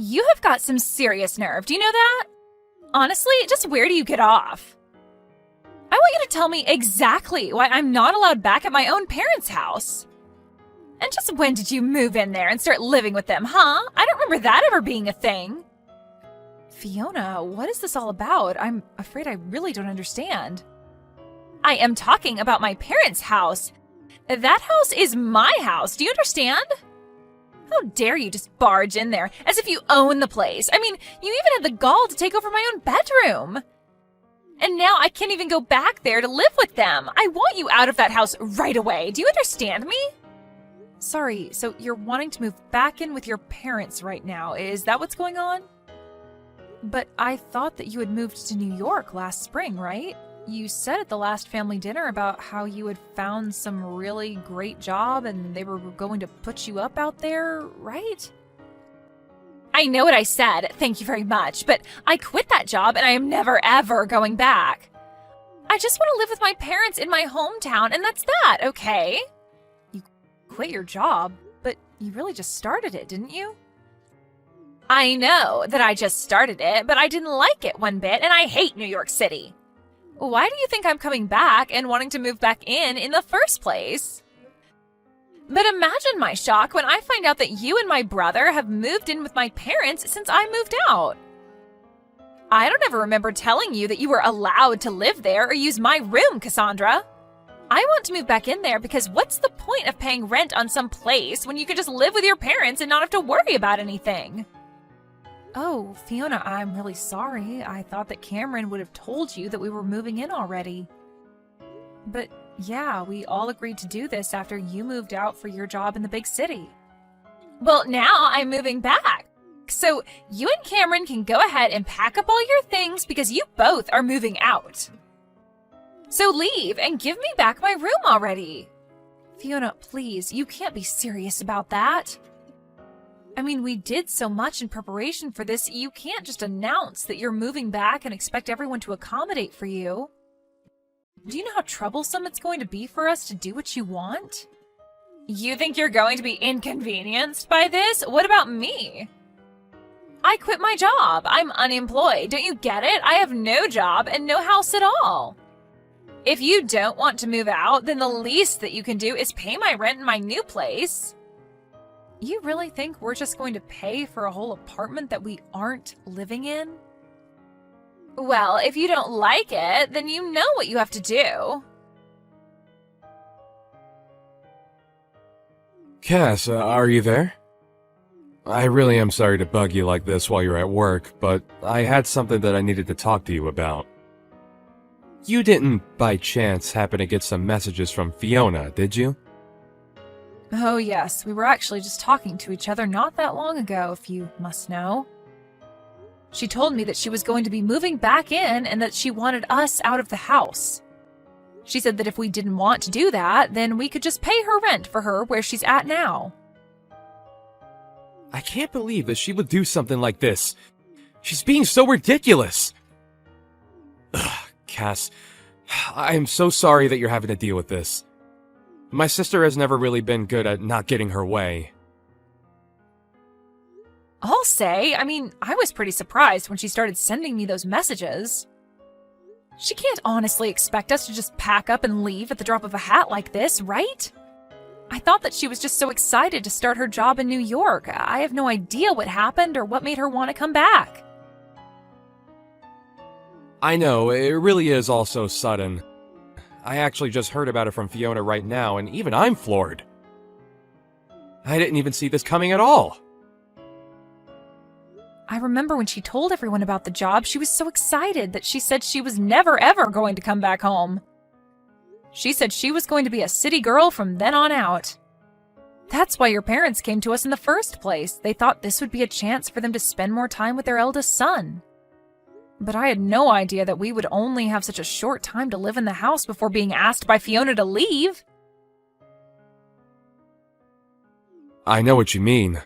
You have got some serious nerve, do you know that? Honestly, just where do you get off? I want you to tell me exactly why I'm not allowed back at my own parents' house. And just when did you move in there and start living with them, huh? I don't remember that ever being a thing. Fiona, what is this all about? I'm afraid I really don't understand. I am talking about my parents' house. That house is my house, do you understand? How dare you just barge in there as if you own the place? I mean, you even had the gall to take over my own bedroom. And now I can't even go back there to live with them. I want you out of that house right away. Do you understand me? Sorry, so you're wanting to move back in with your parents right now. Is that what's going on? But I thought that you had moved to New York last spring, right? You said at the last family dinner about how you had found some really great job and they were going to put you up out there, right? I know what I said, thank you very much, but I quit that job and I am never ever going back. I just want to live with my parents in my hometown and that's that, okay? You quit your job, but you really just started it, didn't you? I know that I just started it, but I didn't like it one bit and I hate New York City. Why do you think I'm coming back and wanting to move back in the first place? But imagine my shock when I find out that you and my brother have moved in with my parents since I moved out. I don't ever remember telling you that you were allowed to live there or use my room, Cassandra. I want to move back in there because what's the point of paying rent on some place when you could just live with your parents and not have to worry about anything? Oh, Fiona, I'm really sorry. I thought that Cameron would have told you that we were moving in already. But yeah, we all agreed to do this after you moved out for your job in the big city. Well, now I'm moving back. So you and Cameron can go ahead and pack up all your things because you both are moving out. So leave and give me back my room already. Fiona, please, you can't be serious about that. I mean, we did so much in preparation for this, you can't just announce that you're moving back and expect everyone to accommodate for you. Do you know how troublesome it's going to be for us to do what you want? You think you're going to be inconvenienced by this? What about me? I quit my job. I'm unemployed. Don't you get it? I have no job and no house at all. If you don't want to move out, then the least that you can do is pay my rent in my new place. You really think we're just going to pay for a whole apartment that we aren't living in? Well, if you don't like it, then you know what you have to do. Cass, are you there? I really am sorry to bug you like this while you're at work, but I had something that I needed to talk to you about. You didn't, by chance, happen to get some messages from Fiona, did you? Oh yes, we were actually just talking to each other not that long ago, if you must know. She told me that she was going to be moving back in and that she wanted us out of the house. She said that if we didn't want to do that, then we could just pay her rent for her where she's at now. I can't believe that she would do something like this. She's being so ridiculous. Ugh, Cass, I am so sorry that you're having to deal with this. My sister has never really been good at not getting her way. I'll say, I was pretty surprised when she started sending me those messages. She can't honestly expect us to just pack up and leave at the drop of a hat like this, right? I thought that she was just so excited to start her job in New York. I have no idea what happened or what made her want to come back. I know, it really is all so sudden. I actually just heard about it from Fiona right now, and even I'm floored. I didn't even see this coming at all. I remember when she told everyone about the job, she was so excited that she said she was never ever going to come back home. She said she was going to be a city girl from then on out. That's why your parents came to us in the first place. They thought this would be a chance for them to spend more time with their eldest son. But I had no idea that we would only have such a short time to live in the house before being asked by Fiona to leave. I know what you mean.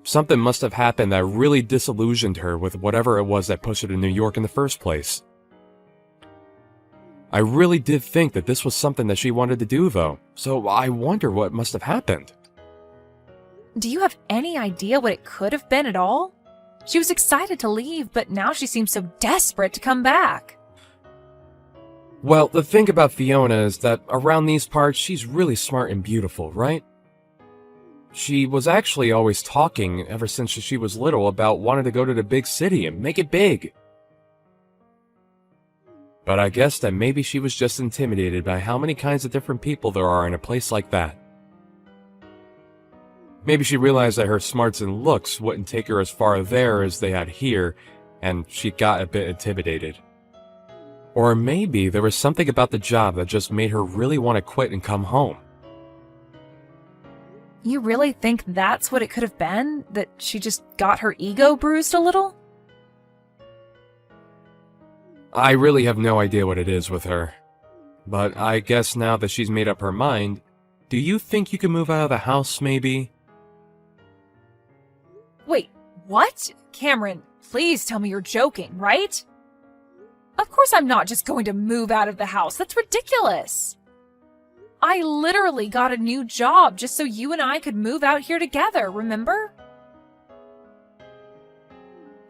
Something must have happened that really disillusioned her with whatever it was that pushed her to New York in the first place. I really did think that this was something that she wanted to do, though, so I wonder what must have happened. Do you have any idea what it could have been at all? She was excited to leave, but now she seems so desperate to come back. Well, the thing about Fiona is that around these parts, she's really smart and beautiful, right? She was actually always talking ever since she was little about wanting to go to the big city and make it big. But I guess that maybe she was just intimidated by how many kinds of different people there are in a place like that. Maybe she realized that her smarts and looks wouldn't take her as far there as they had here, and she got a bit intimidated. Or maybe there was something about the job that just made her really want to quit and come home. You really think that's what it could have been? That she just got her ego bruised a little? I really have no idea what it is with her. But I guess now that she's made up her mind, do you think you can move out of the house, maybe? Wait, what? Cameron, please tell me you're joking, right? Of course I'm not just going to move out of the house. That's ridiculous. I literally got a new job just so you and I could move out here together, remember?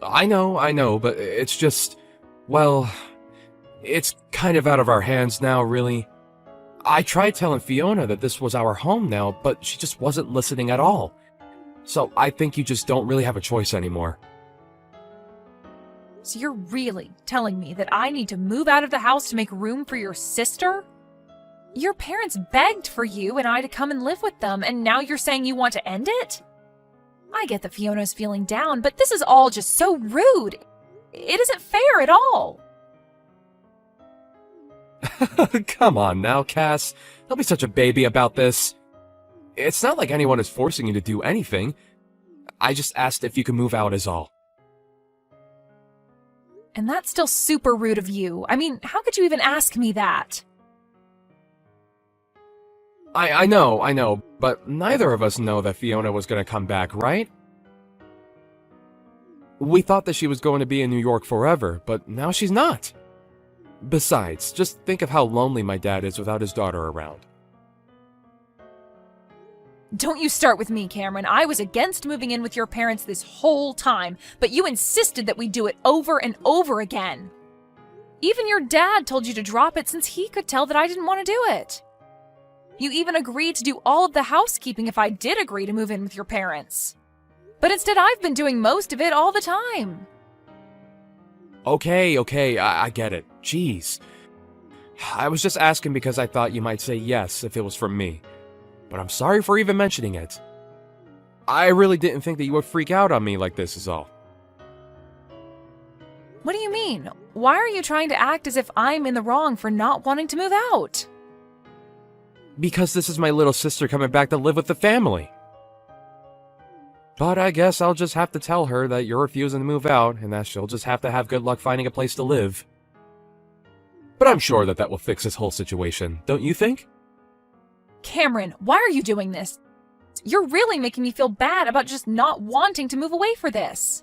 I know, but it's just... Well, it's kind of out of our hands now, really. I tried telling Fiona that this was our home now, but she just wasn't listening at all. So I think you just don't really have a choice anymore. So you're really telling me that I need to move out of the house to make room for your sister? Your parents begged for you and I to come and live with them, and now you're saying you want to end it? I get that Fiona's feeling down, but this is all just so rude. It isn't fair at all. Come on now, Cass. Don't be such a baby about this. It's not like anyone is forcing you to do anything. I just asked if you could move out is all. And that's still super rude of you. I mean, how could you even ask me that? I know, but neither of us know that Fiona was going to come back, right? We thought that she was going to be in New York forever, but now she's not. Besides, just think of how lonely my dad is without his daughter around. Don't you start with me, Cameron. I was against moving in with your parents this whole time, but you insisted that we do it over and over again. Even your dad told you to drop it since he could tell that I didn't want to do it. You even agreed to do all of the housekeeping if I did agree to move in with your parents. But instead, I've been doing most of it all the time. Okay, I get it. Jeez. I was just asking because I thought you might say yes if it was from me. But I'm sorry for even mentioning it. I really didn't think that you would freak out on me like this is all. What do you mean? Why are you trying to act as if I'm in the wrong for not wanting to move out? Because this is my little sister coming back to live with the family. But I guess I'll just have to tell her that you're refusing to move out and that she'll just have to have good luck finding a place to live. But I'm sure that will fix this whole situation, don't you think? Cameron, why are you doing this? You're really making me feel bad about just not wanting to move away for this.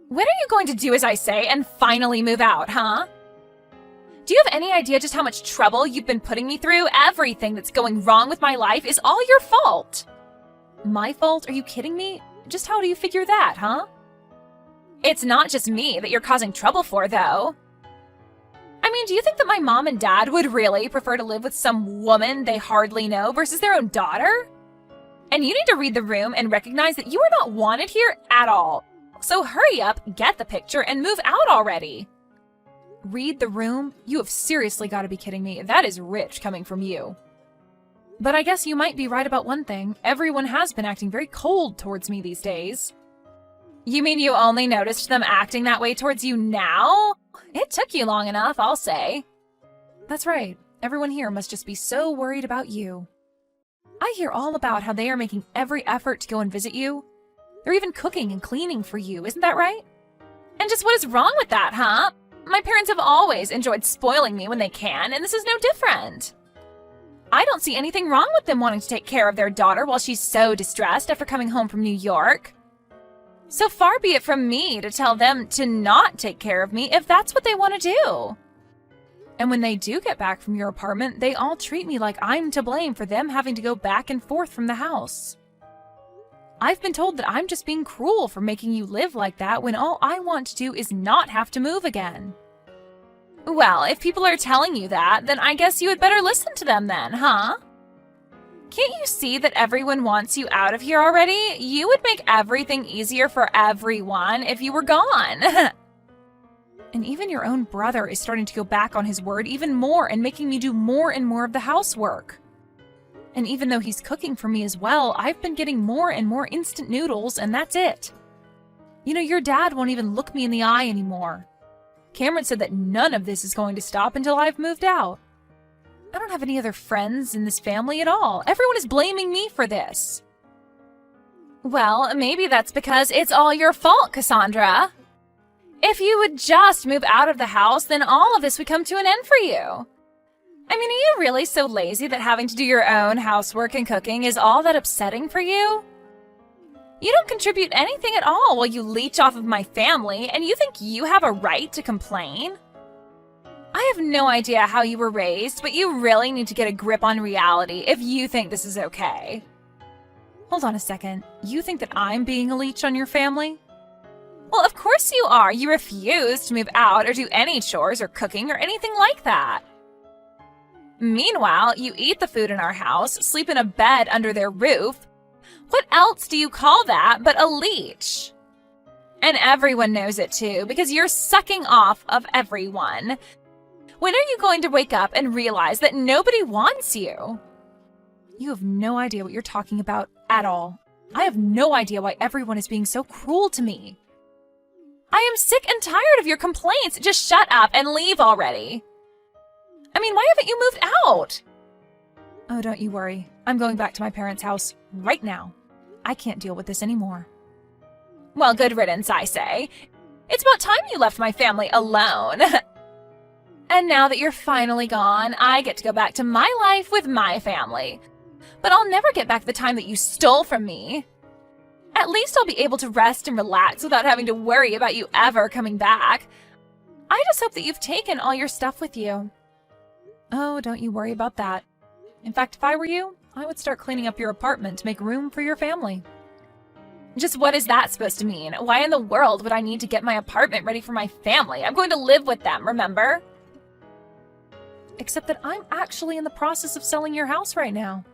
When are you going to do as I say and finally move out, huh? Do you have any idea just how much trouble you've been putting me through? Everything that's going wrong with my life is all your fault. My fault? Are you kidding me? Just how do you figure that, huh? It's not just me that you're causing trouble for, though. I mean, do you think that my mom and dad would really prefer to live with some woman they hardly know versus their own daughter? And you need to read the room and recognize that you are not wanted here at all. So hurry up, get the picture, and move out already. Read the room? You have seriously got to be kidding me. That is rich coming from you. But I guess you might be right about one thing. Everyone has been acting very cold towards me these days. You mean you only noticed them acting that way towards you now? It took you long enough, I'll say. That's right. Everyone here must just be so worried about you. I hear all about how they are making every effort to go and visit you. They're even cooking and cleaning for you, isn't that right? And just what is wrong with that, huh? My parents have always enjoyed spoiling me when they can, and this is no different. I don't see anything wrong with them wanting to take care of their daughter while she's so distressed after coming home from New York. So far be it from me to tell them to not take care of me if that's what they want to do. And when they do get back from your apartment, they all treat me like I'm to blame for them having to go back and forth from the house. I've been told that I'm just being cruel for making you live like that when all I want to do is not have to move again. Well, if people are telling you that, then I guess you had better listen to them then, huh? Can't you see that everyone wants you out of here already? You would make everything easier for everyone if you were gone. And even your own brother is starting to go back on his word even more and making me do more and more of the housework. And even though he's cooking for me as well, I've been getting more and more instant noodles, and that's it. You know, your dad won't even look me in the eye anymore. Cameron said that none of this is going to stop until I've moved out. I don't have any other friends in this family at all. Everyone is blaming me for this. Well, maybe that's because it's all your fault, Cassandra. If you would just move out of the house, then all of this would come to an end for you. I mean, are you really so lazy that having to do your own housework and cooking is all that upsetting for you? You don't contribute anything at all while you leech off of my family, and you think you have a right to complain? I have no idea how you were raised, but you really need to get a grip on reality if you think this is okay. Hold on a second. You think that I'm being a leech on your family? Well, of course you are. You refuse to move out or do any chores or cooking or anything like that. Meanwhile, you eat the food in our house, sleep in a bed under their roof. What else do you call that but a leech? And everyone knows it too, because you're sucking off of everyone. When are you going to wake up and realize that nobody wants you? You have no idea what you're talking about at all. I have no idea why everyone is being so cruel to me. I am sick and tired of your complaints. Just shut up and leave already. I mean, why haven't you moved out? Oh, don't you worry. I'm going back to my parents' house right now. I can't deal with this anymore. Well, good riddance, I say. It's about time you left my family alone. And now that you're finally gone, I get to go back to my life with my family. But I'll never get back the time that you stole from me. At least I'll be able to rest and relax without having to worry about you ever coming back. I just hope that you've taken all your stuff with you. Oh, don't you worry about that. In fact, if I were you, I would start cleaning up your apartment to make room for your family. Just what is that supposed to mean? Why in the world would I need to get my apartment ready for my family? I'm going to live with them, remember? Except that I'm actually in the process of selling your house right now.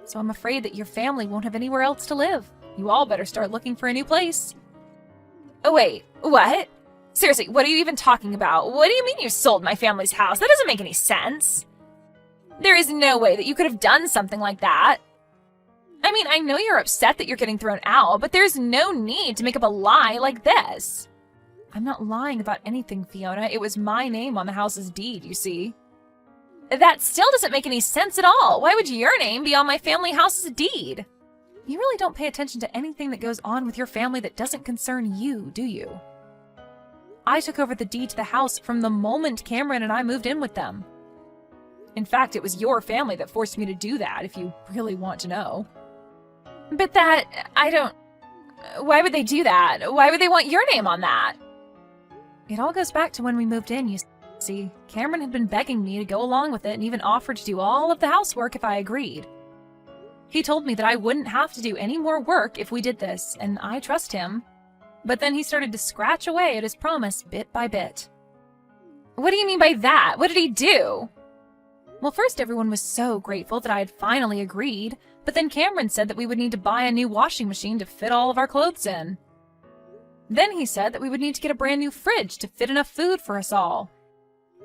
So I'm afraid that your family won't have anywhere else to live. You all better start looking for a new place. Oh wait, what? Seriously, what are you even talking about? What do you mean you sold my family's house? That doesn't make any sense. There is no way that you could have done something like that. I mean, I know you're upset that you're getting thrown out, but there's no need to make up a lie like this. I'm not lying about anything, Fiona. It was my name on the house's deed, you see. That still doesn't make any sense at all. Why would your name be on my family house's deed? You really don't pay attention to anything that goes on with your family that doesn't concern you, do you? I took over the deed to the house from the moment Cameron and I moved in with them. In fact, it was your family that forced me to do that, if you really want to know. But why would they do that? Why would they want your name on that? It all goes back to when we moved in, you see. Cameron had been begging me to go along with it and even offered to do all of the housework if I agreed. He told me that I wouldn't have to do any more work if we did this, and I trust him. But then he started to scratch away at his promise bit by bit. What do you mean by that? What did he do? Well, first everyone was so grateful that I had finally agreed, but then Cameron said that we would need to buy a new washing machine to fit all of our clothes in. Then he said that we would need to get a brand new fridge to fit enough food for us all.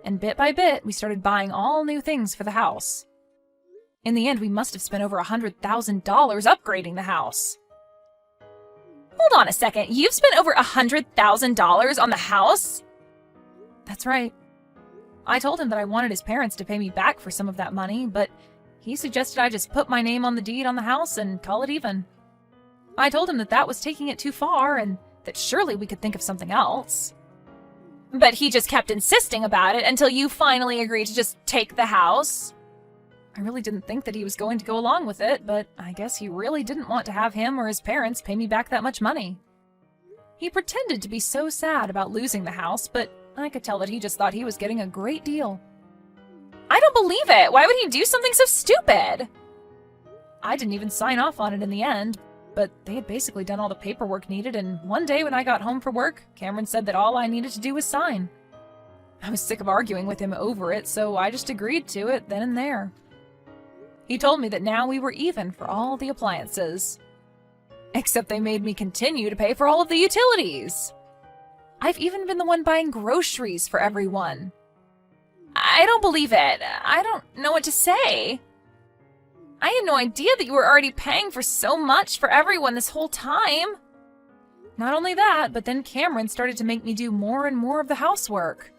And bit by bit, we started buying all new things for the house. In the end, we must have spent over $100,000 upgrading the house. Hold on a second, you've spent over $100,000 on the house? That's right. I told him that I wanted his parents to pay me back for some of that money, but he suggested I just put my name on the deed on the house and call it even. I told him that that was taking it too far and that surely we could think of something else. But he just kept insisting about it until you finally agreed to just take the house. I really didn't think that he was going to go along with it, but I guess he really didn't want to have him or his parents pay me back that much money. He pretended to be so sad about losing the house, but I could tell that he just thought he was getting a great deal. I don't believe it! Why would he do something so stupid? I didn't even sign off on it in the end, but they had basically done all the paperwork needed, and one day when I got home from work, Cameron said that all I needed to do was sign. I was sick of arguing with him over it, so I just agreed to it then and there. He told me that now we were even for all the appliances. Except they made me continue to pay for all of the utilities. I've even been the one buying groceries for everyone. I don't believe it. I don't know what to say. I had no idea that you were already paying for so much for everyone this whole time. Not only that, but then Cameron started to make me do more and more of the housework.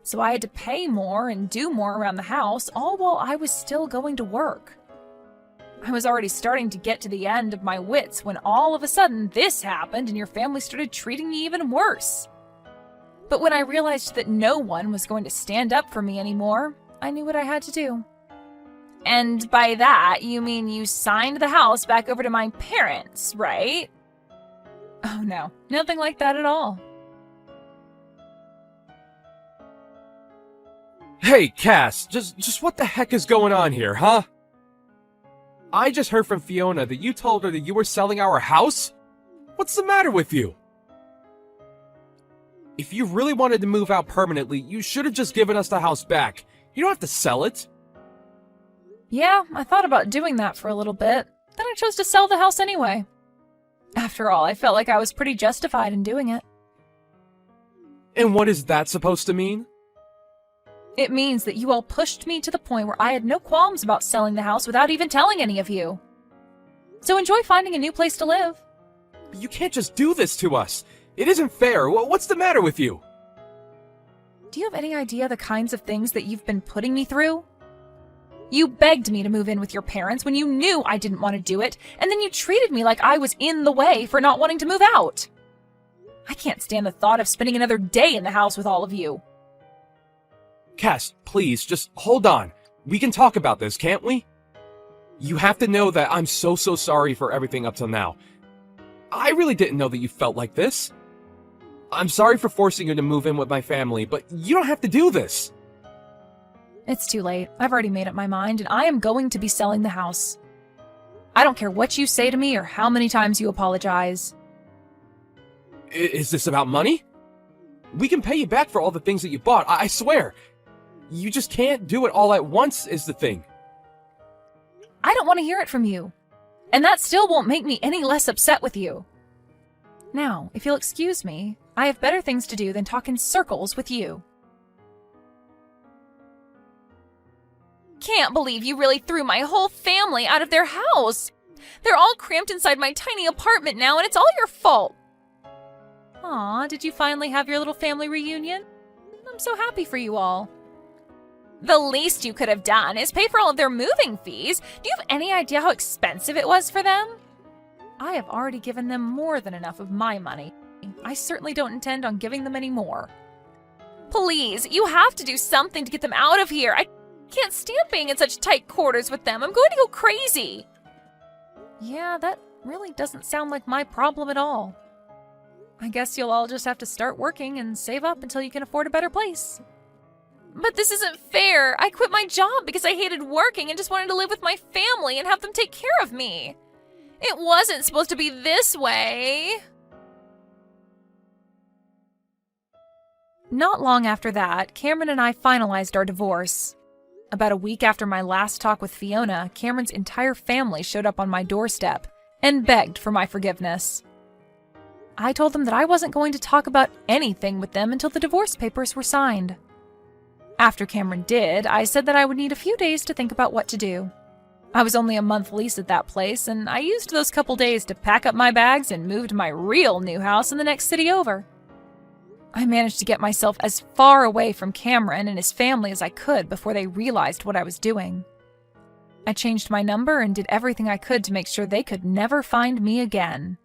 So I had to pay more and do more around the house, all while I was still going to work. I was already starting to get to the end of my wits when all of a sudden this happened and your family started treating me even worse. But when I realized that no one was going to stand up for me anymore, I knew what I had to do. And by that, you mean you signed the house back over to my parents, right? Oh no, nothing like that at all. Hey, Cass, just what the heck is going on here, huh? I just heard from Fiona that you told her that you were selling our house? What's the matter with you? If you really wanted to move out permanently, you should have just given us the house back. You don't have to sell it. Yeah, I thought about doing that for a little bit. Then I chose to sell the house anyway. After all, I felt like I was pretty justified in doing it. And what is that supposed to mean? It means that you all pushed me to the point where I had no qualms about selling the house without even telling any of you. So enjoy finding a new place to live. You can't just do this to us. It isn't fair. What's the matter with you? Do you have any idea the kinds of things that you've been putting me through? You begged me to move in with your parents when you knew I didn't want to do it, and then you treated me like I was in the way for not wanting to move out. I can't stand the thought of spending another day in the house with all of you. Cass, please, just hold on. We can talk about this, can't we? You have to know that I'm so sorry for everything up till now. I really didn't know that you felt like this. I'm sorry for forcing you to move in with my family, but you don't have to do this. It's too late. I've already made up my mind, and I am going to be selling the house. I don't care what you say to me or how many times you apologize. Is this about money? We can pay you back for all the things that you bought, I swear. You just can't do it all at once is the thing. I don't want to hear it from you. And that still won't make me any less upset with you. Now, if you'll excuse me, I have better things to do than talk in circles with you. Can't believe you really threw my whole family out of their house. They're all cramped inside my tiny apartment now, and it's all your fault. Aw, did you finally have your little family reunion? I'm so happy for you all. The least you could have done is pay for all of their moving fees. Do you have any idea how expensive it was for them? I have already given them more than enough of my money. I certainly don't intend on giving them any more. Please, you have to do something to get them out of here. I can't stand being in such tight quarters with them. I'm going to go crazy. Yeah, that really doesn't sound like my problem at all. I guess you'll all just have to start working and save up until you can afford a better place. But this isn't fair. I quit my job because I hated working and just wanted to live with my family and have them take care of me. It wasn't supposed to be this way. Not long after that, Cameron and I finalized our divorce. About a week after my last talk with Fiona, Cameron's entire family showed up on my doorstep and begged for my forgiveness. I told them that I wasn't going to talk about anything with them until the divorce papers were signed. After Cameron did, I said that I would need a few days to think about what to do. I was only a month lease at that place, and I used those couple days to pack up my bags and move to my real new house in the next city over. I managed to get myself as far away from Cameron and his family as I could before they realized what I was doing. I changed my number and did everything I could to make sure they could never find me again.